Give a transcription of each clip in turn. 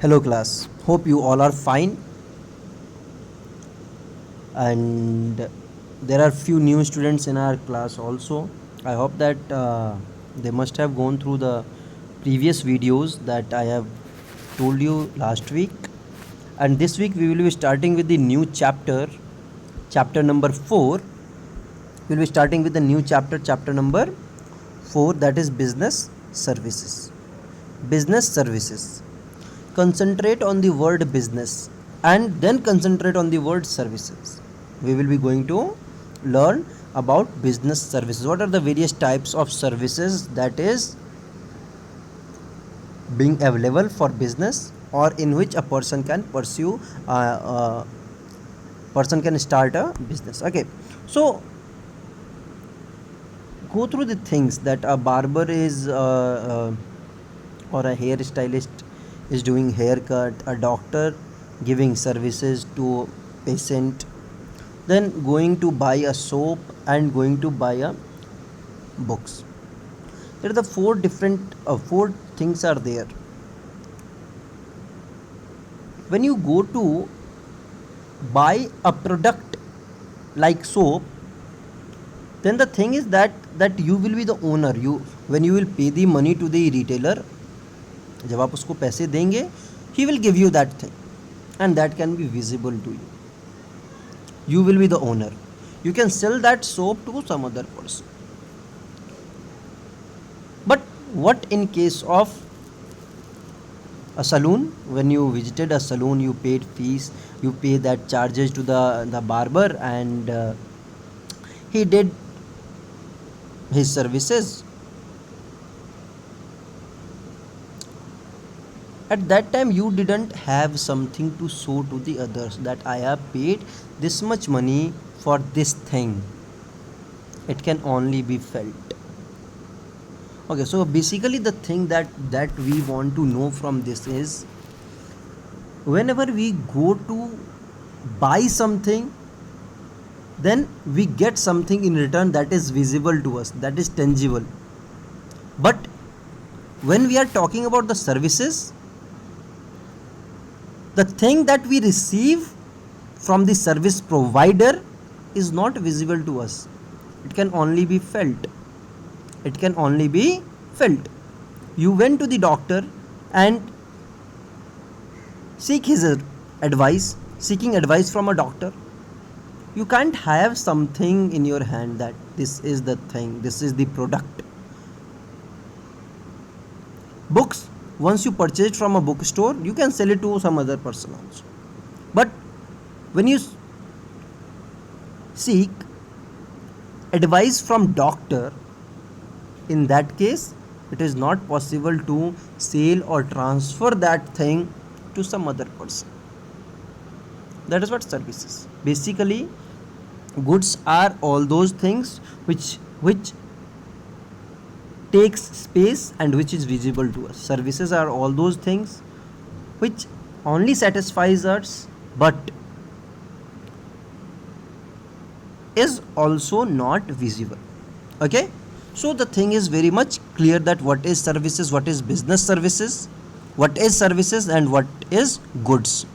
Hello class, hope you all are fine, and there are few new students in our class also. I hope that they must have gone through the previous videos that I have told you last week, and this week we will be starting with the new chapter, chapter number 4. We will be starting with the new chapter, chapter number 4, that is business services. Business services. Concentrate on the word business and then concentrate on the word services. We will be going to learn about business services. What are the various types of services that is being available for business, or in which a person can pursue person can start a business. Okay, so go through the things that a barber is or a hairstylist is doing haircut, a doctor giving services to patient, then going to buy a soap and going to buy a books. There are the four things are there. When you go to buy a product like soap, then the thing is that you will be the owner. You when you will pay the money to the retailer, जब आप उसको पैसे देंगे, he will give you that thing, and that can be visible to you. You will be the owner. You can sell that soap to some other person. But what in case of a saloon? When you visited a saloon, you paid fees, you pay that charges to the barber, and he did his services. At that time you didn't have something to show to the others that I have paid this much money for this thing. It can only be felt. Okay, so basically the thing that we want to know from this is, whenever we go to buy something, then we get something in return that is visible to us, that is tangible. But when we are talking about the services, the thing that we receive from the service provider is not visible to us. It can only be felt. It can only be felt. You went to the doctor and seek his advice, seeking advice from a doctor. You can't have something in your hand that this is the thing, this is the product. Books, once you purchase from a bookstore, you can sell it to some other person also. But when you seek advice from doctor, in that case it is not possible to sell or transfer that thing to some other person. That is what services. Basically, goods are all those things which takes space and which is visible to us. Services are all those things which only satisfies us but is also not visible. Okay, so the thing is very much clear that what is services, what is business services, what is services, and what is goods.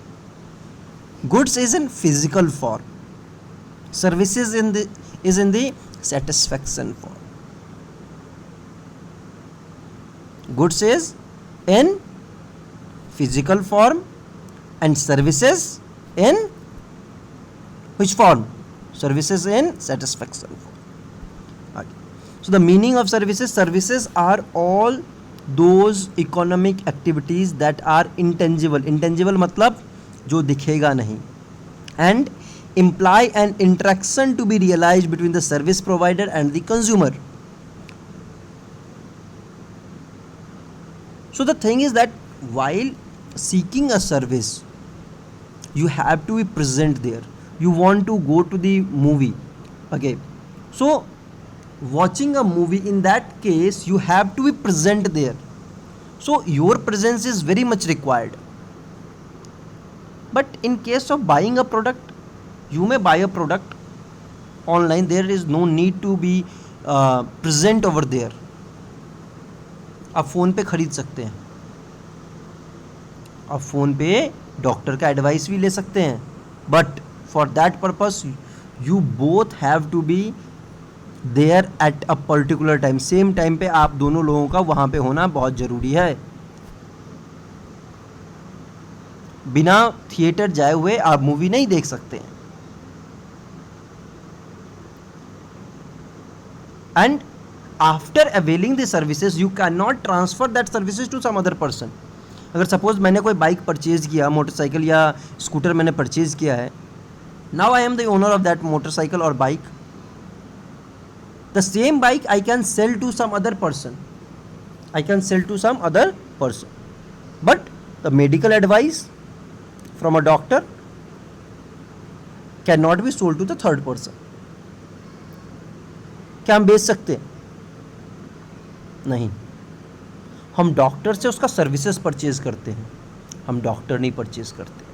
Goods is in physical form, services is in the satisfaction form. Goods is in physical form and services in which form? Services in satisfaction form. Okay. So the meaning of services: services are all those economic activities that are intangible. Intangible मतलब जो दिखेगा नहीं, and imply an interaction to be realized between the service provider and the consumer. So the thing is that while seeking a service, you have to be present there. You want to go to the movie. Okay, so watching a movie, in that case you have to be present there. So your presence is very much required. But in case of buying a product, you may buy a product online. There is no need to be present over there. आप phone पे ख़रीद सकते हैं. आप phone पे doctor का advice भी ले सकते हैं, but for that purpose you both have to be there at a particular time. Same time पे आप दोनों लोगों का वहाँ पे होना बहुत ज़रूरी है। बिना थिएटर जाए हुए आप मूवी नहीं देख सकते हैं। And after availing the services you can not transfer that services to some other person. अगर सपोज मैंने कोई बाइक परचेज किया, मोटरसाइकिल या स्कूटर मैंने परचेज किया है, now I am the owner of that motorcycle और bike, the same bike I can sell to some other person, I can sell to some other person, but the medical advice from a doctor cannot be sold to the third person. क्या हम बेच सकते हैं? नहीं। हम doctor से उसका services purchase करते हैं, हम डॉक्टर नहीं परचेज करते।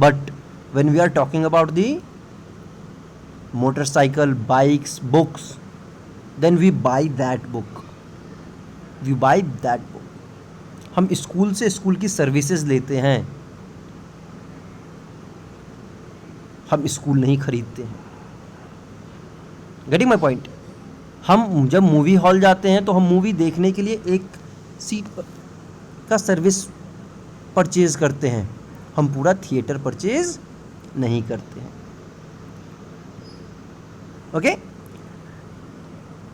But when we are talking about the motorcycle, bikes, books, then we buy that book, we buy that book. हम स्कूल से स्कूल की सर्विसेज लेते हैं, हम स्कूल नहीं खरीदते हैं। Getting my point? हम जब मूवी हॉल जाते हैं तो हम मूवी देखने के लिए एक सीट का सर्विस परचेज करते हैं, हम पूरा थिएटर परचेज नहीं करते हैं। Okay,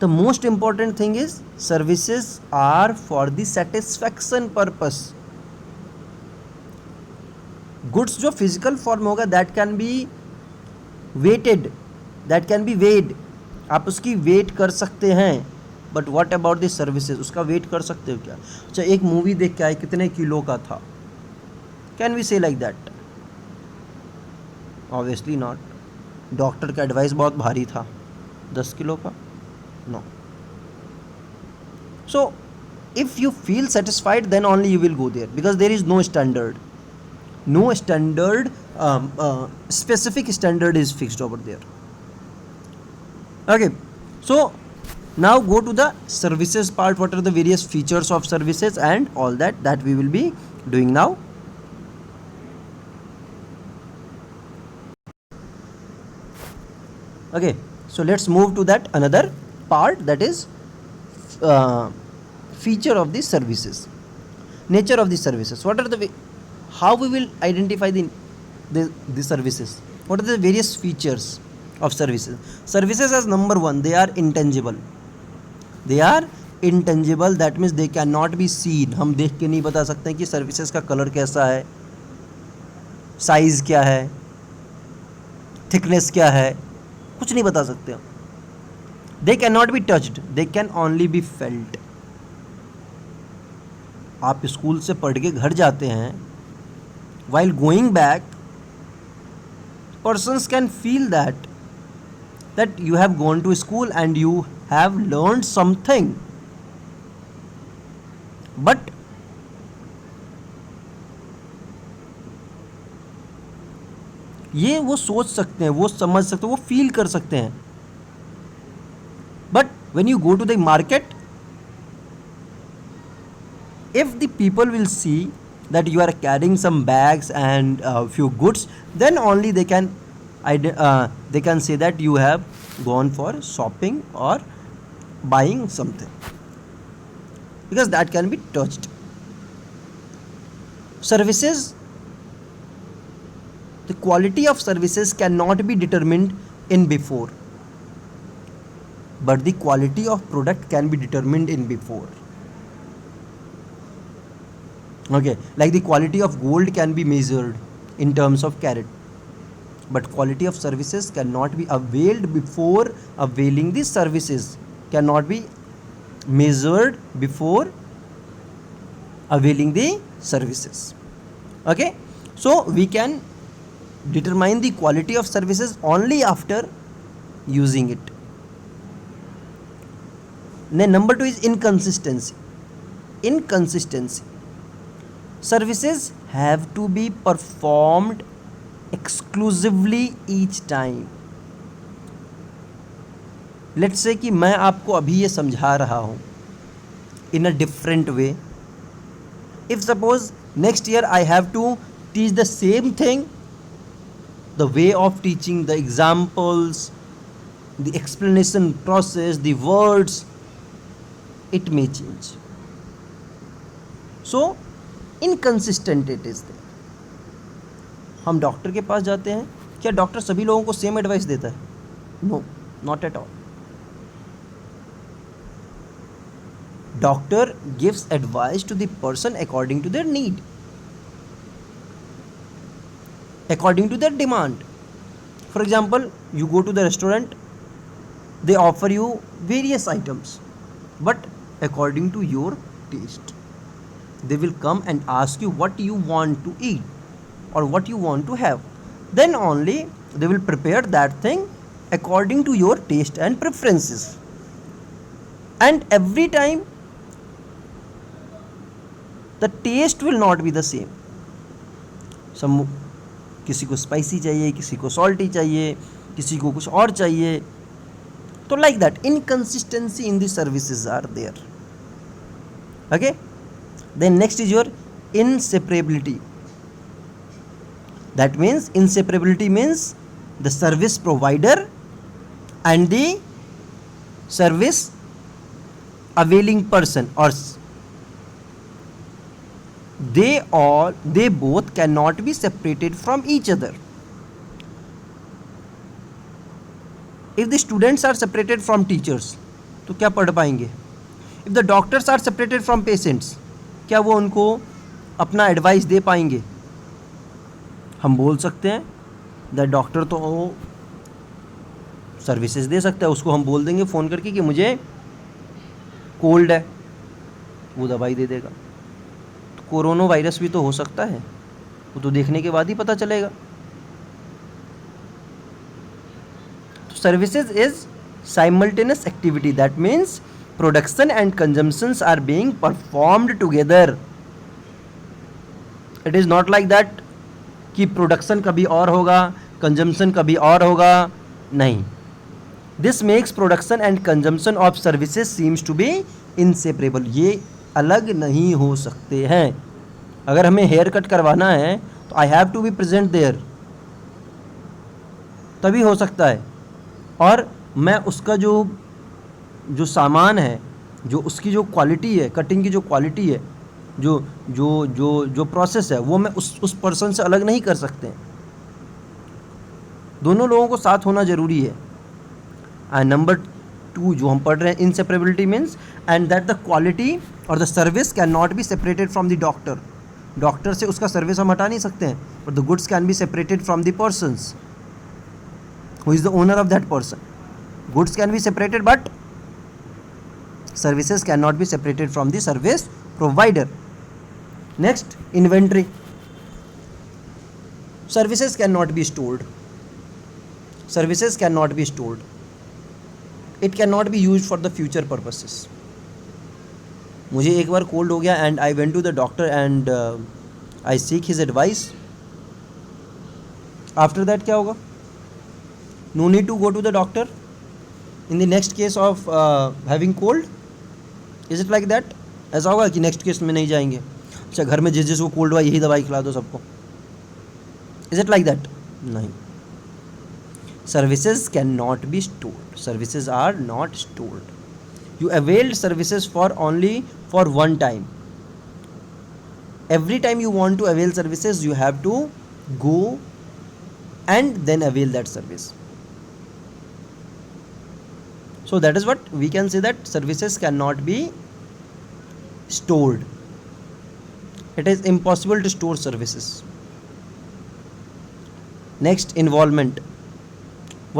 the most important thing is services are for the satisfaction purpose. Goods जो फिजिकल फॉर्म होगा that can be weighted, that can be weighed, आप उसकी वेट कर सकते हैं, but what about the services, उसका वेट कर सकते हो क्या? अच्छा, एक मूवी देख के आए, कितने किलो का था? Can we say like that? Obviously not. Doctor का एडवाइस बहुत भारी था, 10 किलो का? No. So if you feel satisfied then only you will go there, because there is no standard, no standard, specific standard is fixed over there. Okay, so now go to the services part. What are the various features of services and all that we will be doing now. Okay, so let's move to that another part, that is feature of the services, nature of the services. What are the how we will identify the services? What are the various features of services? Services, as number one, they are intangible. They are intangible, that means they cannot be seen. हम देख के नहीं बता सकते हैं कि services का colour कैसा है, साइज क्या है, थिकनेस क्या है, कुछ नहीं बता सकते हम। They cannot be touched, they can only be felt. आप स्कूल से पढ़ के घर जाते हैं, while going back persons can feel that you have gone to school and you have learned something, but ये वो सोच सकते हैं, वो समझ सकते हैं, वो फील कर सकते हैं। But when you go to the market, if the people will see that you are carrying some bags and few goods, then only they can say that you have gone for shopping or buying something, because that can be touched. Services, the quality of services cannot be determined in before, but the quality of product can be determined in before. Okay, like the quality of gold can be measured in terms of carat, but quality of services cannot be availed before availing the services, cannot be measured before availing the services. Okay, so we can determine the quality of services only after using it. Then number 2 is inconsistency. Services have to be performed exclusively each time. Let's say कि मैं आपको अभी ये समझा रहा हूँ in a different way. If suppose Next year I have to teach the same thing. The way of teaching, the examples, the explanation process, the words, it may change. So inconsistent it is there. हम doctor के पास जाते हैं, क्या doctor सभी लोगों को same advice देता है? No, not at all. Doctor gives advice to the person according to their need, according to their demand. For example, you go to the restaurant, they offer you various items, but according to your taste. They will come and ask you what you want to eat or what you want to have. Then only they will prepare that thing according to your taste and preferences. And every time the taste will not be the same. किसी को spicy चाहिए, किसी को salty चाहिए, किसी को कुछ और चाहिए. तो like that, inconsistency in the services are there. Okay. Then next is your inseparability. That means inseparability means the service provider and the service availing person, or they both cannot be separated from each other. If the students are separated from teachers, तो क्या पढ़ पाएंगे? If the doctors are separated from patients, क्या वो उनको अपना advice दे पाएंगे? हम बोल सकते हैं द डॉक्टर तो सर्विसेज दे सकता है, उसको हम बोल देंगे फ़ोन करके कि मुझे कोल्ड है, वो दवाई दे देगा. तो कोरोना वायरस भी तो हो सकता है, वो तो देखने के बाद ही पता चलेगा. तो services is simultaneous activity. That means production and consumptions are being performed together. It is not like that कि प्रोडक्शन कभी और होगा, कंजम्पशन कभी और होगा. नहीं. This makes production and consumption of services seems to be inseparable. ये अलग नहीं हो सकते हैं. अगर हमें हेयर कट करवाना है तो I have to be present there, तभी हो सकता है. और मैं उसका जो सामान है, जो उसकी जो क्वालिटी है, कटिंग की जो क्वालिटी है, जो जो जो जो प्रोसेस है, वो मैं उस पर्सन से अलग नहीं कर सकते हैं. दोनों लोगों को साथ होना ज़रूरी है. एंड नंबर 2 जो हम पढ़ रहे हैं, inseparability means and that the quality और the service can not be separated from the doctor. Doctor से उसका सर्विस हम हटा नहीं सकते हैं, but the goods can be separated from the persons who is the owner of that person. Goods can be separated but services cannot be separated from the service provider. Next, inventory. Services cannot be stored. Services cannot be stored. It cannot be used for the future purposes. मुझे एक बार cold हो गया and I went to the doctor and I seek his advice. After that क्या होगा? No need to go to the doctor in the next case of having cold. Is it like that? ऐसा होगा कि next case में नहीं जाएंगे, अच्छा घर में जिस जिसको कोल्ड हुआ यही दवाई खिला दो सबको. Is it like that? नहीं. Services can not be stored. Services are not stored. You availed services for only for one time. Every time you want to avail services you have to go and then avail that service. So that is what we can say, that services cannot be stored. It is impossible to store services. Next, involvement.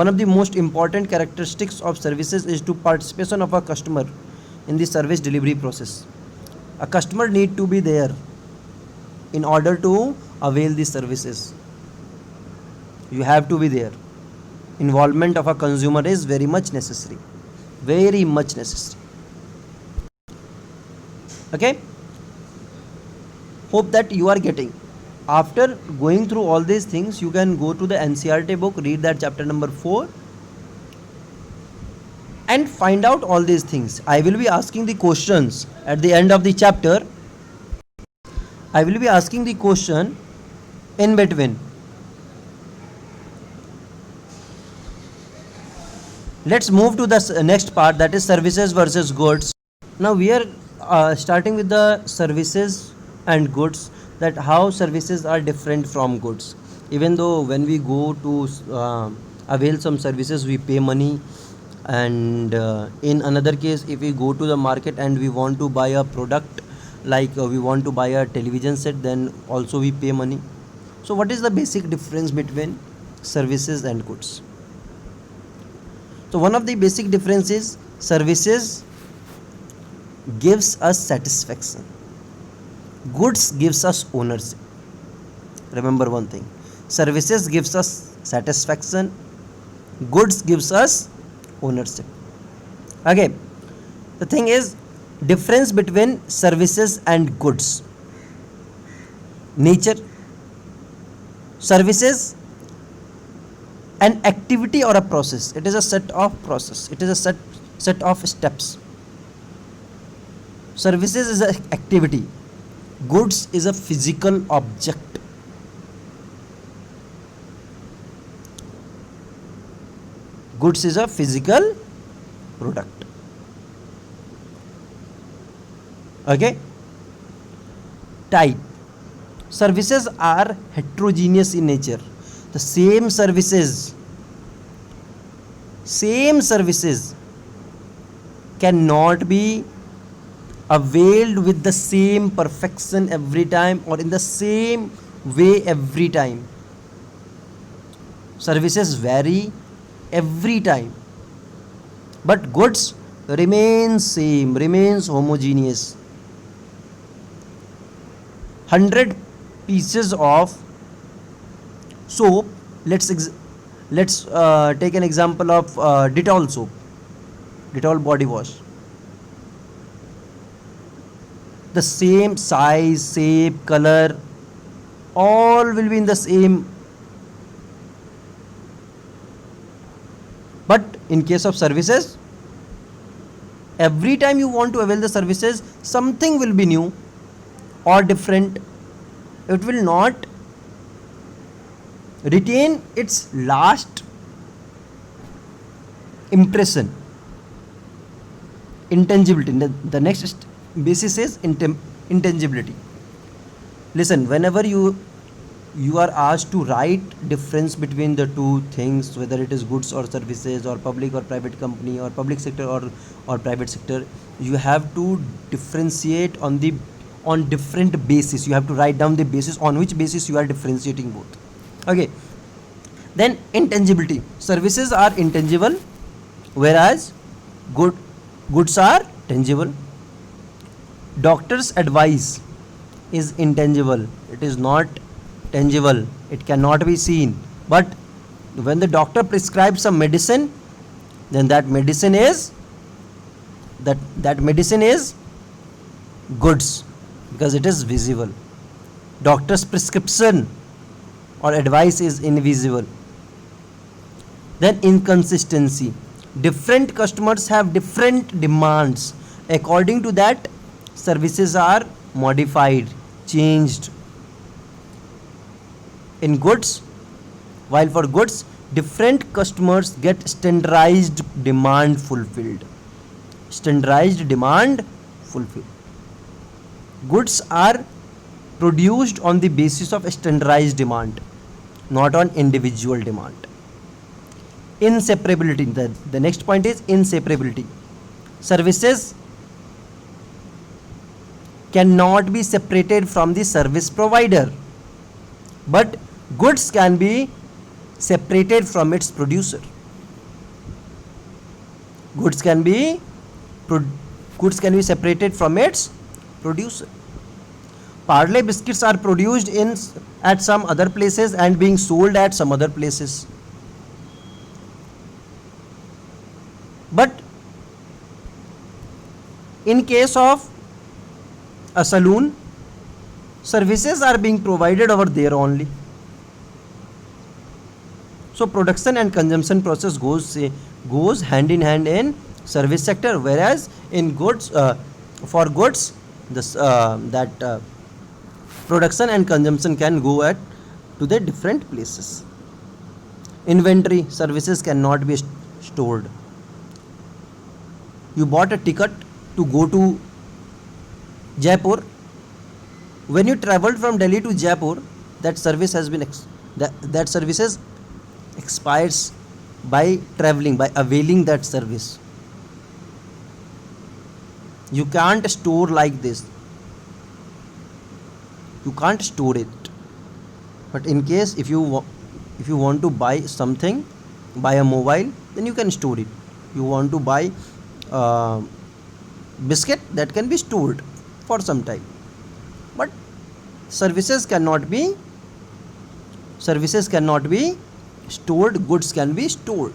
One of the most important characteristics of services is to participation of a customer in the service delivery process. A customer need to be there in order to avail the services. You have to be there. Involvement of a consumer is very much necessary. Very much necessary. Okay, hope that you are getting. After going through all these things, you can go to the NCERT book, read that chapter number 4 and find out all these things. I will be asking the questions at the end of the chapter. I will be asking the question in between. Let's move to the next part, that is services versus goods. Now we are starting with the services and goods, that how services are different from goods. Even though when we go to avail some services we pay money, and in another case if we go to the market and we want to buy a product, like we want to buy a television set, then also we pay money. So what is the basic difference between services and goods? So one of the basic difference is services gives us satisfaction, goods gives us ownership. Remember one thing, services gives us satisfaction, goods gives us ownership. Okay, the thing is, difference between services and goods. Nature. Services, an activity or a process, it is a set of process, it is a set of steps. Services is an activity, goods is a physical object. Goods is a physical product. Okay. Type. Services are heterogeneous in nature. The same services cannot be availed with the same perfection every time or in the same way every time. Services vary every time, but goods remains same, remains homogeneous. 100 pieces of soap, let's take an example of Dettol soap, Dettol body wash. The same size, shape, color, all will be in the same. But in case of services, every time you want to avail the services, something will be new or different. It will not retain its last impression. Intangibility. The next basis is intangibility. Listen, whenever you are asked to write difference between the two things, whether it is goods or services or public or private company or public sector or private sector, you have to differentiate on different basis. You have to write down the basis on which basis you are differentiating both. Okay. Then intangibility. Services are intangible, whereas goods are tangible. Doctor's advice is intangible. It is not tangible. It cannot be seen. But when the doctor prescribes some medicine, then that medicine is goods, because it is visible. Doctor's prescription or advice is invisible. Then inconsistency. Different customers have different demands. According to that, services are modified, changed. In goods, while for goods, different customers get standardized demand fulfilled. Standardized demand fulfilled. Goods are produced on the basis of standardized demand, not on individual demand. Inseparability. The next point is inseparability. Services cannot be separated from the service provider, but goods can be separated from its producer. Goods can be separated from its producer. Parle biscuits are produced at some other places and being sold at some other places. But in case of a saloon, services are being provided over there only. So production and consumption process goes hand in hand in service sector, whereas in goods, for goods, Production and consumption can go at to the different places. Inventory services cannot be stored. You bought a ticket to go to Jaipur. When you traveled from Delhi to Jaipur, that service has been that services expires by traveling, by availing that service. You can't store like this. You can't store it. But in case if you want to buy something, buy a mobile, then you can store it. You want to buy uh, biscuit, that can be stored for some time. But services cannot be services cannot be stored. Goods can be stored.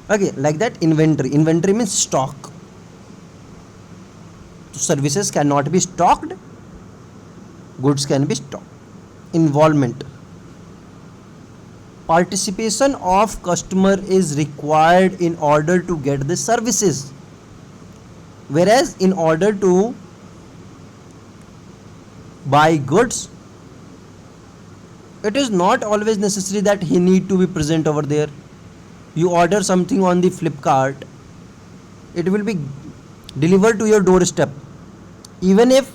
Okay, like that. Inventory means stock. So services cannot be stocked, goods can be stocked. Involvement, participation of customer is required in order to get the services, whereas in order to buy goods, it is not always necessary that he need to be present over there. You order something on the Flipkart, it will be delivered to your doorstep even if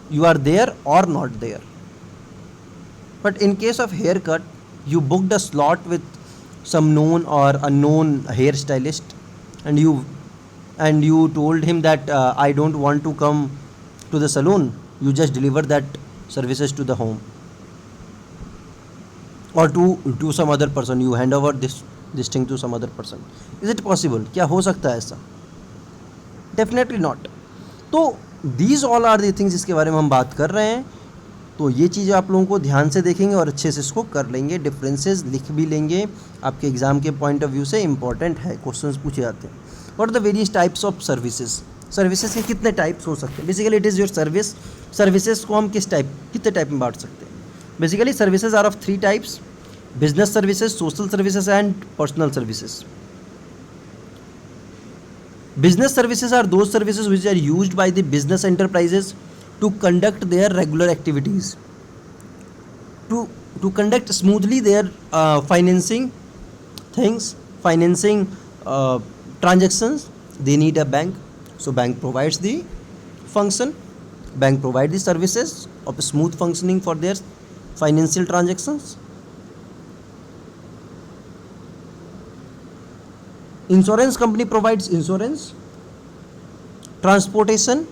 you are there or not there. But in case of haircut, you booked a slot with some known or unknown hairstylist, and you told him that I don't want to come to the salon. You just deliver that services to the home, or to some other person. You hand over this thing to some other person. Is it possible? क्या हो सकता है ऐसा? Definitely not. तो these all are the things जिसके बारे में हम बात कर रहे हैं. तो ये चीज़ें आप लोगों को ध्यान से देखेंगे और अच्छे से इसको कर लेंगे. डिफरेंसेस लिख भी लेंगे. आपके एग्जाम के पॉइंट ऑफ व्यू से इंपॉर्टेंट है, क्वेश्चंस पूछे जाते हैं. What are the various types of services? Services के कितने टाइप्स हो सकते हैं? Basically it is your service. Services को हम कितने टाइप में बांट सकते हैं? Basically services are of 3 types: business services, social services and personal services. Business services are those services which are used by the business enterprises to conduct their regular activities, to conduct smoothly their financing things, financing transactions. They need a bank, so bank provides the function. Bank provides the services of smooth functioning for their financial transactions. Insurance company provides insurance. Transportation,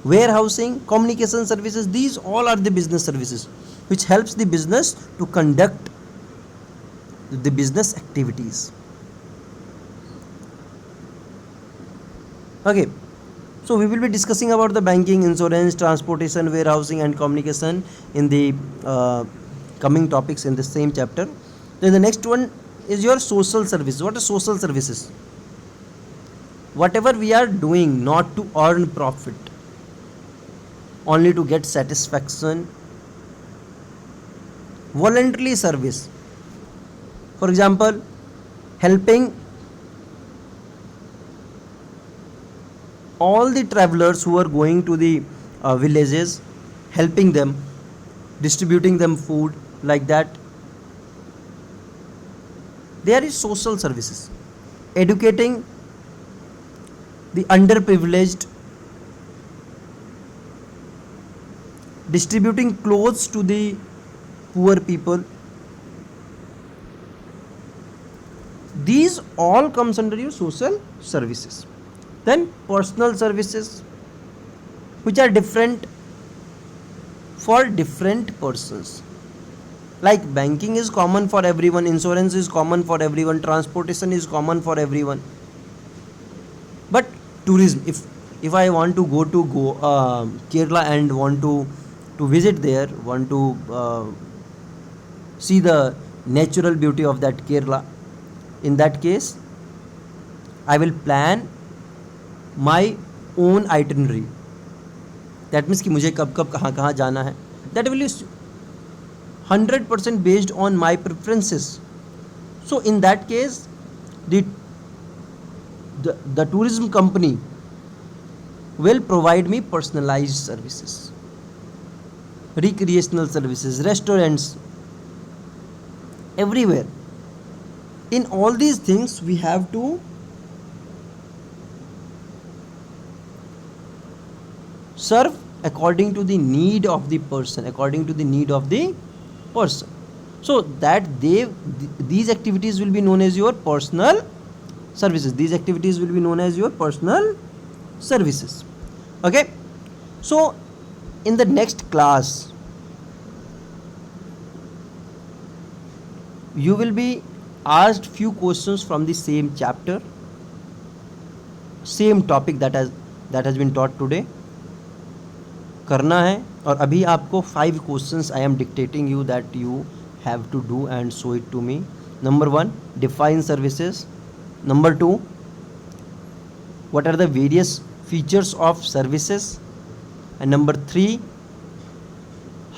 warehousing, communication services, these all are the business services which helps the business to conduct the business activities. Okay, so we will be discussing about the banking, insurance, transportation, warehousing and communication in the coming topics in the same chapter. Then the next one is your social service. What are social services? Whatever we are doing not to earn profit, only to get satisfaction. Voluntary service, for example, helping all the travelers who are going to the villages, helping them, distributing them food, like that. There is social services, educating the underprivileged, distributing clothes to the poor people. These all comes under your social services. Then personal services, which are different for different persons. Like banking is common for everyone, insurance is common for everyone, transportation is common for everyone. But tourism, if I want to go to Kerala and want to visit there, want to see the natural beauty of that Kerala, in that case I will plan my own itinerary. That means कि मुझे कब कब कहाँ कहाँ जाना है. That will be 100% based on my preferences. So in that case, the tourism company will provide me personalized services. recreational services, restaurants, everywhere. In all these things, we have to serve according to the need of the person, according to the need of the person. So that these activities will be known as your personal services. These activities will be known as your personal services. Okay. So in the next class, you will be asked few questions from the same chapter, same topic that has been taught today. करना है, और अभी आपको 5 questions I am dictating you that you have to do and show it to me. Number 1, define services. Number 2, what are the various features of services, and number 3,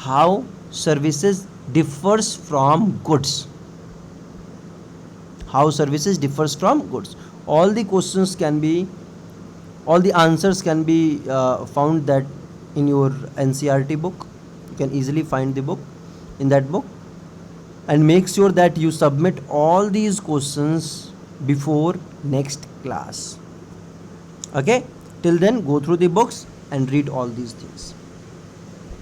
how services differs from goods. How services differs from goods. All the questions can be, all the answers can be found that in your NCERT book. You can easily find the book in that book, and make sure that you submit all these questions before next class. Okay, till then go through the books and read all these things.